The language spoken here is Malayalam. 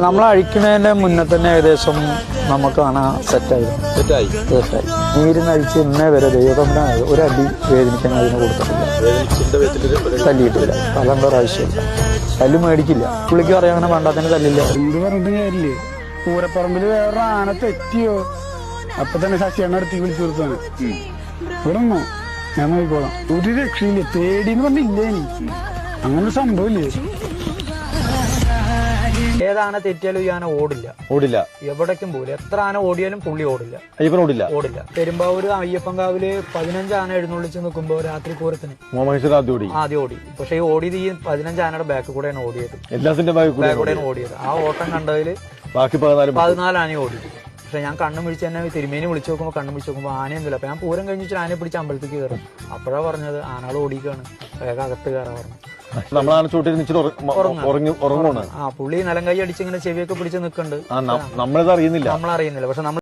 നമ്മൾ അഴിക്കുന്നതിന്റെ മുന്നേ തന്നെ ഏകദേശം നമുക്ക് കാണാൻ സെറ്റായി നീരിനഴിച്ച് ഇന്നേ വരെ ദൈവതമ്പനാണ് ഒരടി വേദനിക്കാൻ അതിന് കൊടുത്തിട്ടില്ല, തല്ലിയിട്ടില്ല. തലണ്ട ഒരാവശ്യമില്ല, തല്ല് മേടിക്കില്ല. പുള്ളിക്ക് പറയാൻ അങ്ങനെ വേണ്ടാത്തന്നെ തല്ലില്ല. എന്ത് പറഞ്ഞിട്ട് കാര്യമില്ലേ? പൂരപ്പറമ്പില് വേറെ ആന തെറ്റിയോ അപ്പൊ തന്നെ ശശിയാണ് അടുത്തേക്ക് വിളിച്ചു കൊടുത്താണ്. ഇവിടെ നിന്നോ ഞാൻ നോക്കിക്കോളാം. ഒരു രക്ഷയില്ലേ, പേടിന്ന് പറഞ്ഞില്ലേ എനിക്ക് അങ്ങനെ സംഭവമില്ലേ. ഏതാന തെറ്റിയാലും ഈ ആന ഓടില്ല എവിടേക്കും പോകില്ല. എത്ര ആന ഓടിയാലും പുള്ളി ഓടില്ല. പെരുമ്പാവൂര് അയ്യപ്പൻകാവില് 15 ആന എഴുന്നള്ളിച്ച് നിൽക്കുമ്പോ രാത്രി പൂരത്തിന് ആദ്യം ഓടി. പക്ഷെ ഈ ഓടിയത് ഈ 15 ആനയുടെ ബാക്കിൽ കൂടെയാണ് ഓടിയത്. ആ ഓട്ടം കണ്ടതില് ബാക്കി 14 ആന ഓടി. പക്ഷെ ഞാൻ കണ്ണും പിടിച്ച് തന്നെ തിരുമേനി വിളിച്ചു നോക്കുമ്പോ ആനയൊന്നുമില്ല. അപ്പൊ ഞാൻ പൂരം കഴിഞ്ഞിട്ട് ആനയെ പിടിച്ച് അമ്പലത്തേക്ക് കയറും. അപ്പോഴാ പറഞ്ഞത് ആനകൾ ഓടിക്കാണ്, വേഗം അകത്ത് കയറാൻ പറഞ്ഞു. പുള്ളി നിലം കൈ അടിച്ച് ഇങ്ങനെ ചെവിയൊക്കെ പിടിച്ച് നിൽക്കുന്നുണ്ട്. നമ്മളറിയുന്നില്ല. പക്ഷെ